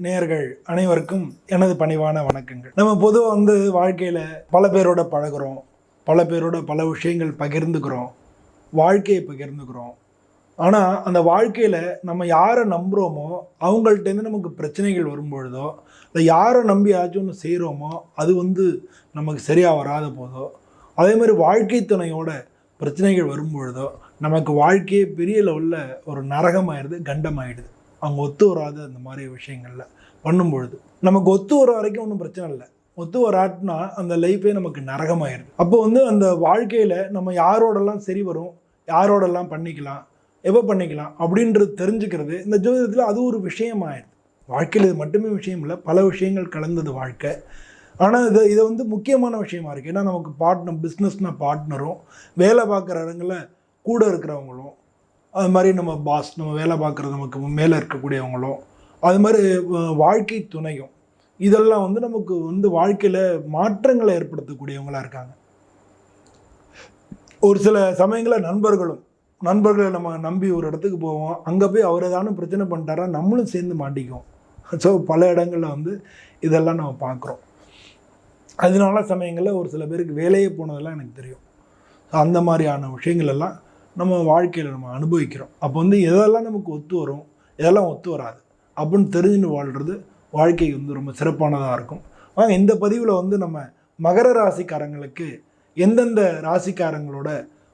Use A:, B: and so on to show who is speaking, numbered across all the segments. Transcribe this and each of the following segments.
A: நேயர்கள் அனைவருக்கும் எனது பணிவான வணக்கங்கள். நம்ம பொதுவாக வாழ்க்கையில் பல பேரோட பழகுறோம், பல பேரோட பல விஷயங்கள் பகிர்ந்துக்கிறோம், வாழ்க்கையை பகிர்ந்துக்கிறோம். ஆனால் அந்த வாழ்க்கையில் நம்ம யாரை நம்புகிறோமோ அவங்கள்ட்டேருந்து நமக்கு பிரச்சனைகள் வரும்பொழுதோ, இல்லை யாரை நம்பி ஏதாச்சும் ஒன்று செய்கிறோமோ அது நமக்கு சரியாக வராத போதோ, அதே மாதிரி வாழ்க்கை துணையோட பிரச்சனைகள் வரும்பொழுதோ நமக்கு வாழ்க்கையே பெரிய லெவலில் ஒரு நரகமாயிடுது, கண்டமாயிடுது. அவங்க ஒத்து வராது. அந்த மாதிரி விஷயங்களில் பண்ணும்பொழுது நமக்கு ஒத்து வர வரைக்கும் ஒன்றும் பிரச்சனை இல்லை, ஒத்து வராட்டினா அந்த லைஃபே நமக்கு நரகமாயிடுது. அப்போ அந்த வாழ்க்கையில் நம்ம யாரோடெல்லாம் சரி வரும், யாரோடெல்லாம் பண்ணிக்கலாம், எப்போ பண்ணிக்கலாம் அப்படின்றது தெரிஞ்சுக்கிறது இந்த ஜோதிடத்தில் அது ஒரு விஷயமாயிடுது. வாழ்க்கையில் இது மட்டுமே விஷயம் இல்லை, பல விஷயங்கள் கலந்தது வாழ்க்கை. ஆனால் இதை முக்கியமான விஷயமா இருக்குது. ஏன்னா நமக்கு பிஸ்னஸ்னால் பார்ட்னரும், வேலை பார்க்குற இடங்களில் கூட இருக்கிறவங்களும், அது மாதிரி நம்ம பாஸ், நம்ம வேலை பார்க்குறது நமக்கு மேலே இருக்கக்கூடியவங்களும், அது மாதிரி வாழ்க்கை துணையும், இதெல்லாம் நமக்கு வாழ்க்கையில் மாற்றங்களை ஏற்படுத்தக்கூடியவங்களாக இருக்காங்க. ஒரு சில சமயங்களில் நண்பர்களை நம்ம நம்பி ஒரு இடத்துக்கு போவோம், அங்கே போய் அவர் ஏதானும் பிரச்சனை பண்ணிட்டாரா நம்மளும் சேர்ந்து மாட்டிக்குவோம். ஸோ பல இடங்களில் இதெல்லாம் நம்ம பார்க்குறோம். அதனால சமயங்களில் ஒரு சில பேருக்கு வேலையே போனதெல்லாம் எனக்கு தெரியும். அந்த மாதிரியான விஷயங்கள் எல்லாம் நம்ம வாழ்க்கையில் நம்ம அனுபவிக்கிறோம். அப்போ எதெல்லாம் நமக்கு ஒத்து வரும், எதெல்லாம் ஒத்து வராது அப்படின்னு தெரிஞ்சுன்னு வாழ்கிறது வாழ்க்கைக்கு ரொம்ப சிறப்பானதாக இருக்கும். வாங்க இந்த பதிவில் நம்ம மகர ராசிக்காரங்களுக்கு எந்தெந்த ராசிக்காரங்களோட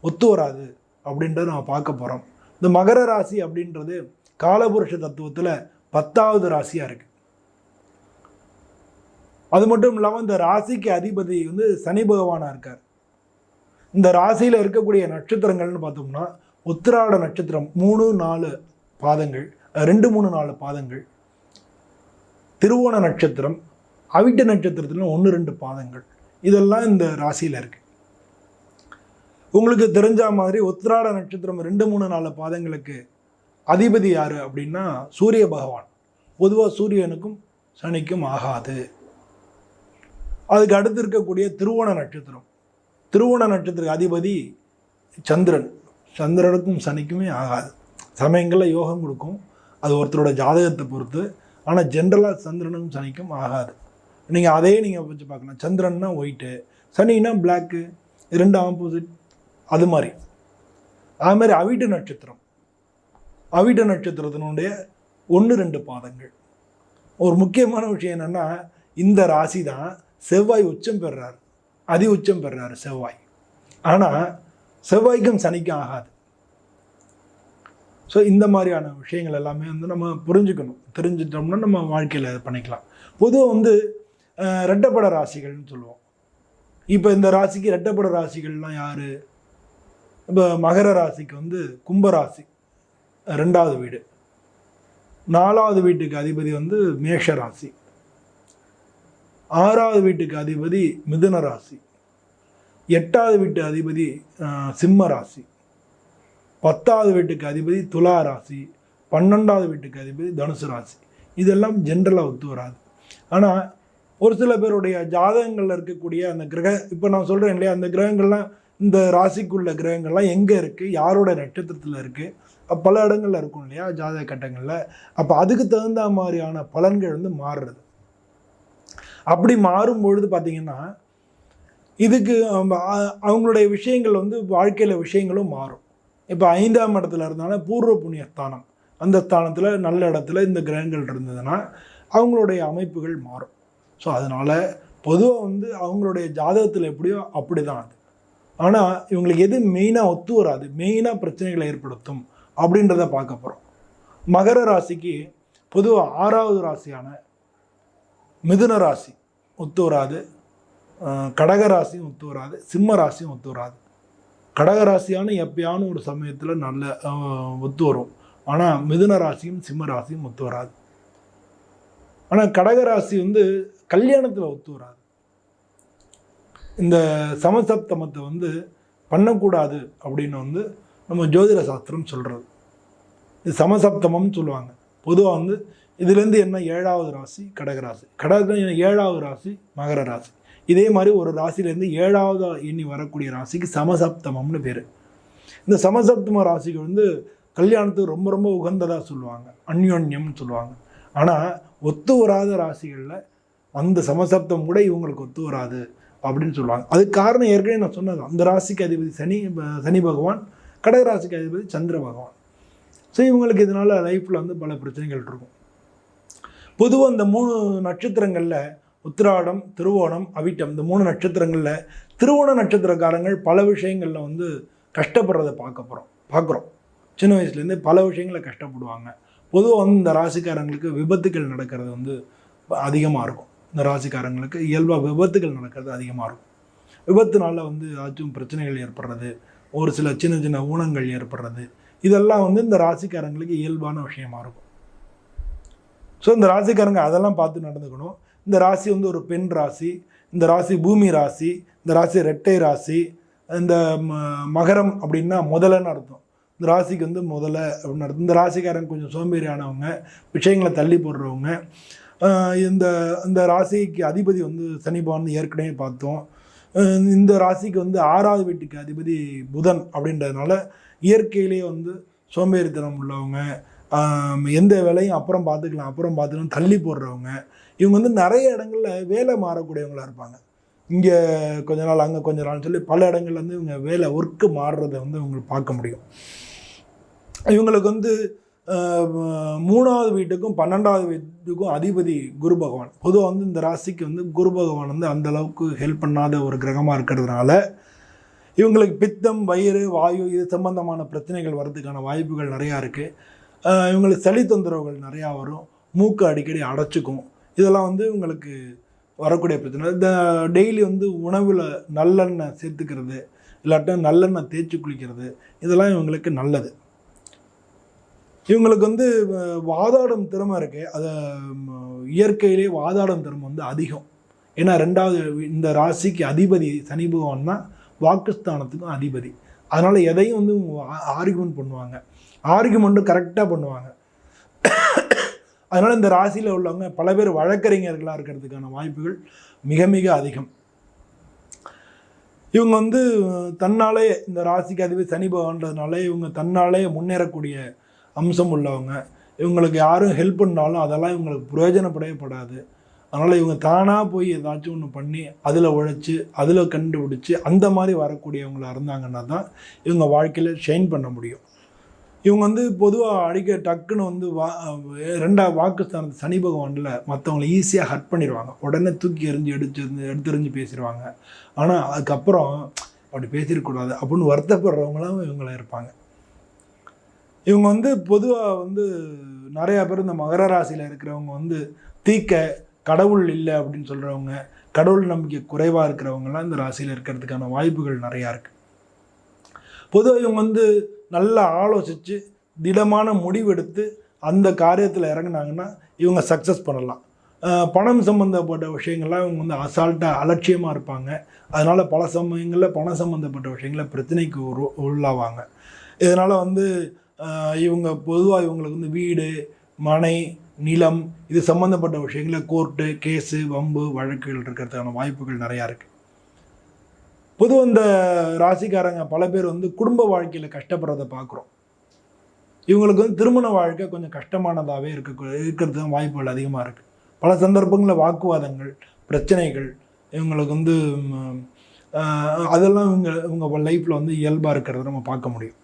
A: ஒத்து வராது அப்படின்றத நம்ம பார்க்க போகிறோம். இந்த மகர ராசி அப்படின்றது காலபுருஷ தத்துவத்தில் 10வது ராசியாக இருக்குது. அது மட்டும் இல்லாமல் இந்த ராசிக்கு அதிபதி சனி பகவானாக இருக்கார். இந்த ராசியில் இருக்கக்கூடிய நட்சத்திரங்கள்னு பார்த்தோம்னா உத்திராட நட்சத்திரம் 3-4 பாதங்கள், 2-3-4 பாதங்கள், திருவோண நட்சத்திரம், அவிட்ட நட்சத்திரத்தில் 1-2 பாதங்கள், இதெல்லாம் இந்த ராசியில் இருக்குது. உங்களுக்கு தெரிஞ்ச மாதிரி உத்திராட நட்சத்திரம் 2-3-4 பாதங்களுக்கு அதிபதி யார் அப்படின்னா சூரிய பகவான். பொதுவாக சூரியனுக்கும் சனிக்கும் ஆகாது. அதுக்கு அடுத்து இருக்கக்கூடிய திருவோண நட்சத்திர அதிபதி சந்திரனுக்கும் சனிக்குமே ஆகாது. சமயங்களில் யோகம் கொடுக்கும், அது ஒருத்தரோட ஜாதகத்தை பொறுத்து. ஆனால் ஜென்ரலாக சந்திரனுக்கும் சனிக்கும் ஆகாது. நீங்கள் வச்சு பார்க்கலாம். சந்திரன்னா ஒயிட்டு, சனின்னா பிளாக்கு, 2 ஆப்போசிட். அது மாதிரி அவிட்ட நட்சத்திரத்தினுடைய 1-2 பாதங்கள். ஒரு முக்கியமான விஷயம் என்னென்னா, இந்த ராசி தான் செவ்வாய் உச்சம் பெறுறார், அதி உச்சம் பெறுறாரு செவ்வாய். ஆனால் செவ்வாய்க்கும் சனிக்கும் ஆகாது. ஸோ இந்த மாதிரியான விஷயங்கள் எல்லாமே நம்ம புரிஞ்சுக்கணும். தெரிஞ்சிட்டோம்னா நம்ம வாழ்க்கையில் இது பண்ணிக்கலாம். பொதுவாக ரெட்டப்பட ராசிகள்னு சொல்லுவோம். இப்போ இந்த ராசிக்கு ரெட்டப்பட ராசிகள்லாம் யார்? இப்போ மகர ராசிக்கு கும்பராசி 2வது வீடு, 4வது வீட்டுக்கு அதிபதி மேஷ ராசி, 6வது வீட்டுக்கு அதிபதி மிதுன ராசி, 8வது வீட்டு அதிபதி சிம்ம ராசி, 10வது வீட்டுக்கு அதிபதி துலா ராசி, 12வது வீட்டுக்கு அதிபதி தனுசு ராசி. இதெல்லாம் ஜென்ரலாக ஒத்து வராது. ஆனால் ஒரு சில பேருடைய ஜாதகங்களில் இருக்கக்கூடிய அந்த இப்போ நான் சொல்கிறேன் இல்லையா, அந்த கிரகங்கள்லாம், இந்த ராசிக்குள்ள கிரகங்கள்லாம் எங்கே இருக்குது, யாரோட நட்சத்திரத்தில் இருக்குது, பல இடங்களில் இருக்கும் இல்லையா ஜாதக கட்டங்களில். அப்போ அதுக்கு தகுந்த மாதிரியான பலன்கள் மாறுறது. அப்படி மாறும்பொழுது பார்த்திங்கன்னா இதுக்கு அவங்களுடைய விஷயங்கள் வாழ்க்கையில் விஷயங்களும் மாறும். இப்போ 5ஆம் இடத்துல இருந்தாலும் பூர்வ புண்ணிய ஸ்தானம், அந்த ஸ்தானத்தில் நல்ல இடத்துல இந்த கிரகங்கள் இருந்ததுன்னா அவங்களுடைய அமைப்புகள் மாறும். ஸோ அதனால் பொதுவாக அவங்களுடைய ஜாதகத்தில் எப்படியோ அப்படி தான் அது. ஆனால் இவங்களுக்கு எது மெயினாக ஒத்து வராது, மெயினாக பிரச்சனைகளை ஏற்படுத்தும் அப்படின்றத பார்க்க போகிறோம். மகர ராசிக்கு பொதுவாக 6வது ராசியான மிதுன ராசி ஒத்து வராது, கடக ராசியும் ஒத்து வராது, சிம்ம ராசியும் ஒத்து வராது. கடகராசியான எப்பயானு ஒரு சமயத்தில் நல்ல ஒத்து வரும். ஆனால் மிதுன ராசியும் சிம்ம ராசியும் ஒத்து வராது. ஆனால் கடகராசி கல்யாணத்தில் ஒத்து வராது. இந்த சமசப்தமத்தை பண்ணக்கூடாது அப்படின்னு நம்ம ஜோதிட சாஸ்திரம் சொல்கிறது. இது சமசப்தமம்னு சொல்லுவாங்க. பொதுவாக இதுலேருந்து என்ன 7வது ராசி கடகராசி, 7வது ராசி மகர ராசி. இதே மாதிரி ஒரு ராசியிலேருந்து 7வது எண்ணி வரக்கூடிய ராசிக்கு சமசப்தமம்னு பேர். இந்த சமசப்தம ராசிக்கு கல்யாணத்துக்கு ரொம்ப ரொம்ப உகந்ததாக சொல்லுவாங்க, அந்யோன்யம்னு சொல்லுவாங்க. ஆனால் ஒத்து வராத ராசிகளில் அந்த சமசப்தம் கூட இவங்களுக்கு ஒத்து வராது அப்படின்னு சொல்லுவாங்க. அதுக்கு காரணம் ஏற்கனவே நான் சொன்னது, அந்த ராசிக்கு அதிபதி சனி பகவான், கடக ராசிக்கு அதிபதி சந்திர பகவான். ஸோ இவங்களுக்கு இதனால் லைஃப்பில் வந்து பல பிரச்சனைகள் இருக்கும். பொதுவாக இந்த 3 நட்சத்திரங்களில் உத்திராடம், திருவோணம், அவிட்டம், இந்த 3 நட்சத்திரங்களில் திருவோண நட்சத்திரக்காரங்கள் பல விஷயங்களில் வந்து கஷ்டப்படுறதை பார்க்குறோம். சின்ன வயசுலேருந்தே பல விஷயங்களை கஷ்டப்படுவாங்க. பொதுவாக வந்து இந்த ராசிக்காரங்களுக்கு விபத்துகள் நடக்கிறது வந்து அதிகமாக இருக்கும். இந்த ராசிக்காரங்களுக்கு இயல்பாக விபத்துகள் நடக்கிறது அதிகமாக இருக்கும். விபத்துனால வந்து ஏதாச்சும் பிரச்சனைகள் ஏற்படுறது, ஒரு சில சின்ன சின்ன ஊனங்கள் ஏற்படுறது, இதெல்லாம் வந்து இந்த ராசிக்காரங்களுக்கு இயல்பான விஷயமா இருக்கும். ஸோ இந்த ராசிக்காரங்க அதெல்லாம் பார்த்து நடந்துக்கணும். இந்த ராசி வந்து ஒரு பெண் ராசி, இந்த ராசி பூமி ராசி, இந்த ராசி இரட்டை ராசி, இந்த மகரம் அப்படின்னா முதலன்னு அர்த்தம். இந்த ராசிக்கு வந்து முதல்ல அப்படின்னு அர்த்தம். இந்த ராசிக்காரங்க கொஞ்சம் சோம்பேறியானவங்க, விஷயங்களை தள்ளி போடுறவங்க. இந்த ராசிக்கு அதிபதி வந்து சனி பகவான் ஏற்கனவே பார்த்தோம். இந்த ராசிக்கு வந்து 6வது வீட்டுக்கு அதிபதி புதன் அப்படின்றதுனால இயற்கையிலேயே வந்து சோம்பேறித்தனம் உள்ளவங்க, எந்த வேலையும் அப்புறம் பார்த்துக்கலாம் தள்ளி போடுறவங்க. இவங்க வந்து நிறைய இடங்களில் வேலை மாறக்கூடியவங்களாக இருப்பாங்க. இங்கே கொஞ்ச நாள், அங்கே கொஞ்ச நாள்னு சொல்லி பல இடங்கள்ல வந்து இவங்க ஒர்க்கு மாறுறதை வந்து இவங்களுக்கு பார்க்க முடியும். இவங்களுக்கு வந்து 3வது வீட்டுக்கும் 12வது வீட்டுக்கும் அதிபதி குரு பகவான். பொதுவாக வந்து இந்த ராசிக்கு வந்து குரு பகவான் வந்து அந்த அளவுக்கு ஹெல்ப் பண்ணாத ஒரு கிரகமாக இருக்கிறதுனால இவங்களுக்கு பித்தம், வயிறு, வாயு இது சம்பந்தமான பிரச்சனைகள் வர்றதுக்கான வாய்ப்புகள் நிறையா இருக்குது. இவங்களுக்கு சளி தொந்தரவுகள் நிறையா வரும், மூக்கு அடிக்கடி அடைச்சிக்கும். இதெல்லாம் வந்து இவங்களுக்கு வரக்கூடிய பிரச்சனை. இந்த டெய்லி வந்து உணவில் நல்லெண்ணெய் சேர்த்துக்கிறது, இல்லாட்டா நல்லெண்ணெய் தேய்ச்சி குளிக்கிறது, இதெல்லாம் இவங்களுக்கு நல்லது. இவங்களுக்கு வந்து வாதாடும் திறமை இருக்குது. அதை இயற்கையிலே வாதாடும் திறமை வந்து அதிகம். ஏன்னா 2வது இந்த ராசிக்கு அதிபதி சனி பகவான் தான் வாக்குஸ்தானத்துக்கும் அதிபதி. அதனால் எதையும் வந்து ஆர்கியூமெண்ட் பண்ணுவாங்க, ஆர்கியூமெண்ட்டும் கரெக்டாக பண்ணுவாங்க. அதனால் இந்த ராசியில் உள்ளவங்க பல பேர் வழக்கறிஞர்களாக இருக்கிறதுக்கான வாய்ப்புகள் மிக மிக அதிகம். இவங்க வந்து தன்னாலே, இந்த ராசிக்கு அதிபதி சனி பகவான்றதுனால இவங்க தன்னாலே முன்னேறக்கூடிய அம்சம் உள்ளவங்க. இவங்களுக்கு யாரும் ஹெல்ப் பண்ணாலும் அதெல்லாம் இவங்களுக்கு பிரயோஜனப்படவே. அதனால் இவங்க தானாக போய் ஏதாச்சும் ஒன்று பண்ணி அதில் உழைச்சி அதில் கண்டுபிடிச்சி அந்த மாதிரி வரக்கூடியவங்களாக இருந்தாங்கன்னா தான் இவங்க வாழ்க்கையில் ஷைன் பண்ண முடியும். இவங்க வந்து பொதுவாக டக்குன்னு வந்து 2வது வாக்குஸ்தானத்து சனி பகவானில் மற்றவங்களை ஈஸியாக ஹர்ட் பண்ணிடுவாங்க. உடனே தூக்கி எடுத்தெறிஞ்சு பேசிடுவாங்க. ஆனால் அதுக்கப்புறம் அப்படி பேசிடக்கூடாது அப்படின்னு வருத்தப்படுறவங்களாம் இவங்கள இருப்பாங்க. இவங்க வந்து பொதுவாக வந்து நிறையா பேர் இந்த மகர ராசியில் இருக்கிறவங்க வந்து கடவுள் இல்லை அப்படின்னு சொல்கிறவங்க, கடவுள் நம்பிக்கை குறைவாக இருக்கிறவங்கலாம் இந்த ராசியில் இருக்கிறதுக்கான வாய்ப்புகள் நிறையா இருக்குது. பொதுவாக இவங்க வந்து நல்லா ஆலோசித்து திடமான முடிவெடுத்து அந்த காரியத்தில் இறங்கினாங்கன்னா இவங்க சக்ஸஸ் பண்ணலாம். பணம் சம்மந்தப்பட்ட விஷயங்கள்லாம் இவங்க வந்து அசால்ட்டாக அலட்சியமாக இருப்பாங்க. அதனால் பல சமயங்களில் பணம் சம்மந்தப்பட்ட விஷயங்களில் பிரச்சனைக்கு உள்ளாவாங்க. இதனால் வந்து இவங்க பொதுவாக இவங்களுக்கு வந்து வீடு, மனை, நிலம் இது சம்மந்தப்பட்ட விஷயங்களில் கோர்ட்டு, கேஸு, வம்பு, வழக்குகள் இருக்கிறதுக்கான வாய்ப்புகள் நிறையா இருக்குது. பொதுவாக இந்த ராசிக்காரங்க பல பேர் வந்து குடும்ப வாழ்க்கையில் கஷ்டப்படுறதை பார்க்குறோம். இவங்களுக்கு வந்து திருமண வாழ்க்கை கொஞ்சம் கஷ்டமானதாகவே இருக்கிறதுக்கு வாய்ப்புகள் அதிகமாக இருக்குது. பல சந்தர்ப்பங்களில் வாக்குவாதங்கள், பிரச்சனைகள் இவங்களுக்கு வந்து அதெல்லாம் இவங்க லைஃப்பில் வந்து இயல்பாக இருக்கிறத நம்ம பார்க்க முடியும்.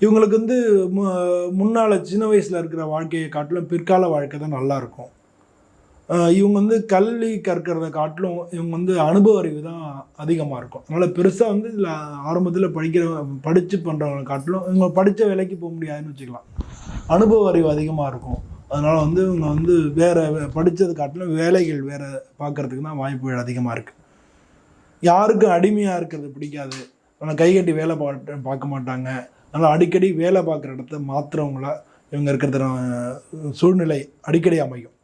A: இவங்களுக்கு வந்து முன்னால் சின்ன வயசில் இருக்கிற வாழ்க்கையை காட்டிலும் பிற்கால வாழ்க்கை தான் நல்லாயிருக்கும். இவங்க வந்து கல்வி கற்கிறத காட்டிலும் இவங்க வந்து அனுபவ அறிவு தான் அதிகமாக இருக்கும். அதனால் பெருசாக வந்து இதில் ஆரம்பத்தில் படித்து பண்ணுறவங்களை காட்டிலும் இவங்க படித்த வேலைக்கு போக முடியாதுன்னு வச்சுக்கலாம். அனுபவ அறிவு அதிகமாக இருக்கும். அதனால் வந்து இவங்க வந்து வேறு படித்தது காட்டிலும் வேலைகள் வேறு பார்க்குறதுக்கு தான் வாய்ப்புகள் அதிகமாக இருக்குது. யாருக்கும் அடிமையாக இருக்கிறது பிடிக்காது. ஆனால் கைகட்டி வேலை பார்க்க மாட்டாங்க. அதனால் அடிக்கடி வேலை பார்க்குற இடத்த மாற்றுறவங்களா இவங்க இருக்கிறது சூழ்நிலை அடிக்கடி அமையும்.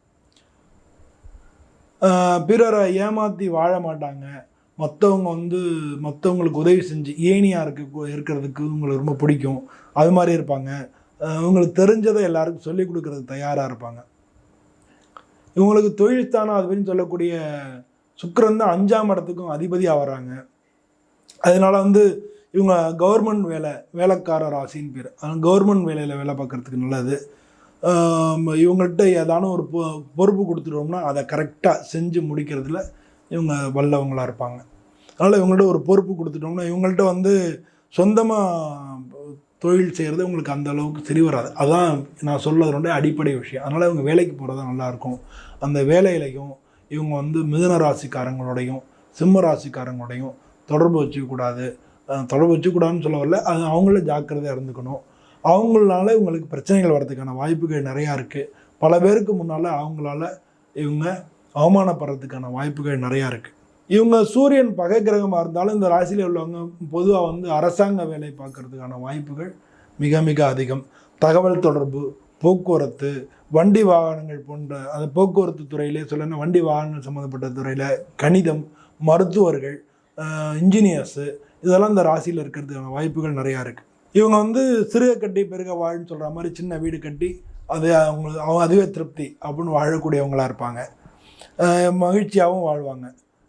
A: பிறரை ஏமாற்றி வாழ மாட்டாங்க. மற்றவங்களுக்கு உதவி செஞ்சு ஏனியாக இருக்கிறதுக்கு இவங்களுக்கு ரொம்ப பிடிக்கும். அது மாதிரி இருப்பாங்க. இவங்களுக்கு தெரிஞ்சதை எல்லாருக்கும் சொல்லிக் கொடுக்கறதுக்கு தயாராக இருப்பாங்க. இவங்களுக்கு தொழில் ஸ்தானம் அதுன்னு சொல்லக்கூடிய சுக்கிரன் தான் 5ஆம் இடத்துக்கும் அதிபதியாக வராங்க. அதனால் வந்து இவங்க கவர்மெண்ட் வேலைக்கார ராசின்னு பேர். கவர்மெண்ட் வேலையில் வேலை பார்க்குறதுக்கு நல்லது. இவங்கள்ட்ட ஏதானும் ஒரு பொறுப்பு கொடுத்துட்டோம்னா அதை கரெக்டாக செஞ்சு முடிக்கிறதுல இவங்க வல்லவங்களாக இருப்பாங்க. அதனால் இவங்கள்ட்ட ஒரு பொறுப்பு கொடுத்துட்டோம்னா இவங்கள்ட்ட வந்து சொந்தமாக தொழில் செய்கிறது உங்களுக்கு அந்த அளவுக்கு சரி வராது. அதுதான் நான் சொல்வதனுடைய அடிப்படை விஷயம். அதனால் இவங்க வேலைக்கு போகிறது தான் நல்லாயிருக்கும். அந்த வேலையிலையும் இவங்க வந்து மிதுன ராசிக்காரங்களோடையும் சிம்ம ராசிக்காரங்களோடையும் தொடர்பு வச்சுக்கூடாது. தொடர்பு வச்சுக்கூடாதுன்னு சொல்ல வரல, அது அவங்கள ஜாக்கிரதையாக இருந்துக்கணும். அவங்களால இவங்களுக்கு பிரச்சனைகள் வர்றதுக்கான வாய்ப்புகள் நிறையா இருக்குது. பல பேருக்கு முன்னால் அவங்களால இவங்க அவமானப்படுறதுக்கான வாய்ப்புகள் நிறையா இருக்குது. இவங்க சூரியன் பகை கிரகமாக இருந்தாலும் இந்த ராசியில் உள்ளவங்க பொதுவாக வந்து அரசாங்க வேலை பார்க்கறதுக்கான வாய்ப்புகள் மிக மிக அதிகம். தகவல் தொடர்பு, போக்குவரத்து, வண்டி வாகனங்கள் போன்ற அந்த போக்குவரத்து துறையிலே சொல்லணும், வண்டி வாகனங்கள் சம்மந்தப்பட்ட துறையில், கணிதம், மருத்துவர்கள், இன்ஜினியர்ஸு, இதெல்லாம் இந்த ராசியில் இருக்கிறதுக்கான வாய்ப்புகள் நிறையா இருக்குது. இவங்க வந்து சிறுக கட்டி பெருக வாழ்ன்னு சொல்கிற மாதிரி சின்ன வீடு கட்டி அது அவங்க அதுவே திருப்தி அப்படின்னு வாழக்கூடியவங்களாக இருப்பாங்க. மகிழ்ச்சியாகவும் வாழ்வாங்க.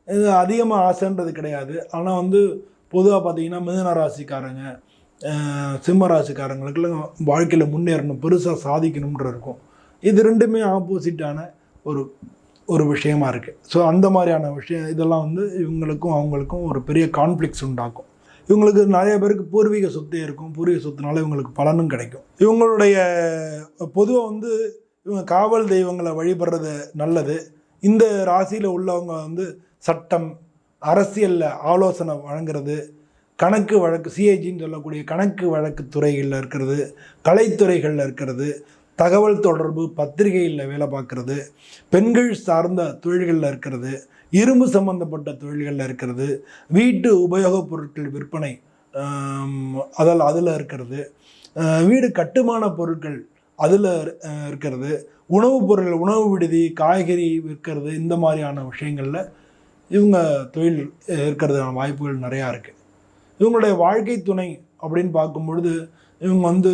A: இது அதிகமாக ஆசைன்றது கிடையாது. ஆனால் வந்து பொதுவாக பார்த்திங்கன்னா மிதுன ராசிக்காரங்க, சிம்ம ராசிக்காரங்களுக்குலாம் வாழ்க்கையில் முன்னேறணும், பெருசாக சாதிக்கணுன்ற இருக்கும். இது ரெண்டுமே ஆப்போசிட்டான ஒரு விஷயமா இருக்குது. ஸோ அந்த மாதிரியான விஷயம் இதெல்லாம் வந்து இவங்களுக்கும் அவங்களுக்கும் ஒரு பெரிய கான்ஃப்ளிக்ஸ் உண்டாக்கும். இவங்களுக்கு நிறைய பேருக்கு பூர்வீக சொத்தே இருக்கும். பூர்வீக சொத்துனால இவங்களுக்கு பலனும் கிடைக்கும். இவங்களுடைய பொதுவாக வந்து இவங்க காவல் தெய்வங்களை வழிபடுறது நல்லது. இந்த ராசியில் உள்ளவங்க வந்து சட்டம், அரசியலில் ஆலோசனை வழங்குறது, கணக்கு வழக்கு, சிஐஜின்னு சொல்லக்கூடிய கணக்கு வழக்கு துறைகளில் இருக்கிறது, கலைத்துறைகளில் இருக்கிறது, தகவல் தொடர்பு பத்திரிகைகளில் வேலை பார்க்குறது, பெண்கள் சார்ந்த தொழில்களில் இருக்கிறது, இரும்பு சம்பந்தப்பட்ட தொழில்களில் இருக்கிறது, வீட்டு உபயோகப் பொருட்கள் விற்பனை அதில் இருக்கிறது, வீடு கட்டுமான பொருட்கள் அதில் இருக்கிறது, உணவுப் பொருட்கள், உணவு விடுதி, காய்கறி விற்கிறது, இந்த மாதிரியான விஷயங்களில் இவங்க தொழில் இருக்கிறதுக்கான வாய்ப்புகள் நிறையா இருக்குது. இவங்களுடைய வாழ்க்கை துணை அப்படின்னு பார்க்கும்பொழுது இவங்க வந்து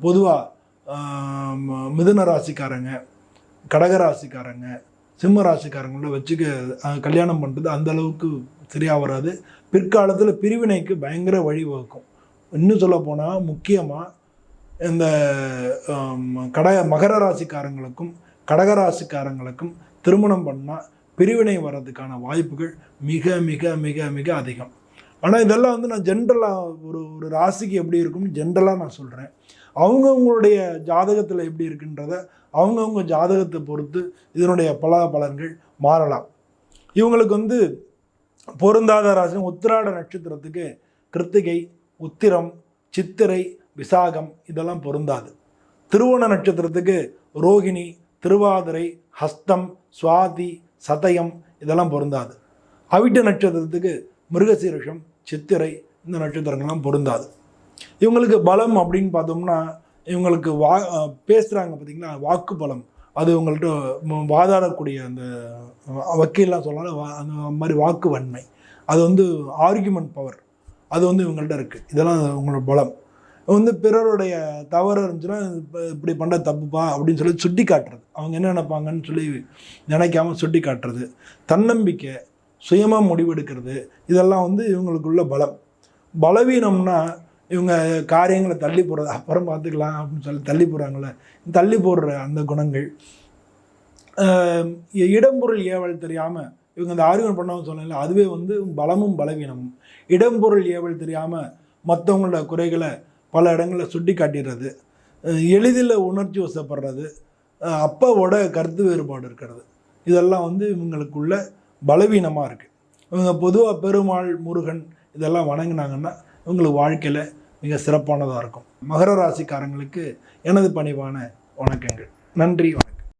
A: பொதுவாக மிதுன ராசிக்காரங்க, கடகராசிக்காரங்க, சிம்ம ராசிக்காரங்களோட வச்சுக்க கல்யாணம் பண்ணுறது அந்தளவுக்கு சரியாக வராது. பிற்காலத்தில் பிரிவினைக்கு பயங்கர வழிவகுக்கும். இன்னும் சொல்ல போனால் முக்கியமாக இந்த மகர ராசிக்காரங்களுக்கும் கடகராசிக்காரங்களுக்கும் திருமணம் பண்ணால் பிரிவினை வர்றதுக்கான வாய்ப்புகள் மிக மிக மிக மிக அதிகம். ஆனால் இதெல்லாம் வந்து நான் ஜென்ரலாக ஒரு ராசிக்கு எப்படி இருக்கும்னு ஜென்ரலாக நான் சொல்கிறேன். அவங்கவுங்களுடைய ஜாதகத்தில் எப்படி இருக்குன்றத அவங்கவுங்க ஜாதகத்தை பொறுத்து இதனுடைய பலன்கள் மாறலாம். இவங்களுக்கு வந்து பொருந்தாத ராசி உத்திராட நட்சத்திரத்துக்கு கிருத்திகை, உத்திரம், சித்திரை, விசாகம் இதெல்லாம் பொருந்தாது. திருவோண நட்சத்திரத்துக்கு ரோகிணி, திருவாதிரை, ஹஸ்தம், சுவாதி, சதயம் இதெல்லாம் பொருந்தாது. அவிட்ட நட்சத்திரத்துக்கு மிருகசீரிஷம், சித்திரை இந்த நட்சத்திரங்கள்லாம் பொருந்தாது. இவங்களுக்கு பலம் அப்படின்னு பார்த்தோம்னா இவங்களுக்கு பேசுகிறாங்க பார்த்திங்களா, வாக்கு பலம், அது இவங்கள்ட்ட வாதாடக்கூடிய அந்த வக்கீல்லாம் சொல்லலாம், அந்த மாதிரி வாக்கு வன்மை, அது வந்து ஆர்கியூமெண்ட் பவர், அது வந்து இவங்கள்ட்ட இருக்குது. இதெல்லாம் உங்களோட பலம். வந்து பிறருடைய தவறு இருந்துச்சுன்னா இப்படி பண்ணுற தப்புப்பா அப்படின்னு சொல்லி சுட்டி காட்டுறது, அவங்க என்ன நினைப்பாங்கன்னு சொல்லி நினைக்காம சுட்டி காட்டுறது, தன்னம்பிக்கை, சுயமாக முடிவெடுக்கிறது, இதெல்லாம் வந்து இவங்களுக்குள்ள பலம். பலவீனம்னா இவங்க காரியங்களை தள்ளி போடுறது, அப்புறம் பார்த்துக்கலாம் அப்படின்னு சொல்லி தள்ளி போடுறாங்களே, தள்ளி போடுற அந்த குணங்கள். இடம்பொருள் ஏவல் தெரியாமல் இவங்க அந்த ஆர்கியூமெண்ட் பண்ணாமல் சொன்னால அதுவே வந்து பலமும் பலவீனமும். இடம்பொருள் ஏவல் தெரியாமல் மற்றவங்களோட குறைகளை பல இடங்களில் சுட்டி காட்டிடுறது, எளிதில் உணர்ச்சி வசப்படுறது, அப்பாவோட கருத்து வேறுபாடு இருக்கிறது, இதெல்லாம் வந்து இவங்களுக்குள்ள பலவீனமாக இருக்குது. இவங்க பொதுவாக பெருமாள், முருகன் இதெல்லாம் வணங்கினாங்கன்னா இவங்களுக்கு வாழ்க்கையில் மிக சிறப்பானதாக இருக்கும். மகர ராசிக்காரங்களுக்கு எனது பணிவான வணக்கங்கள். நன்றி, வணக்கம்.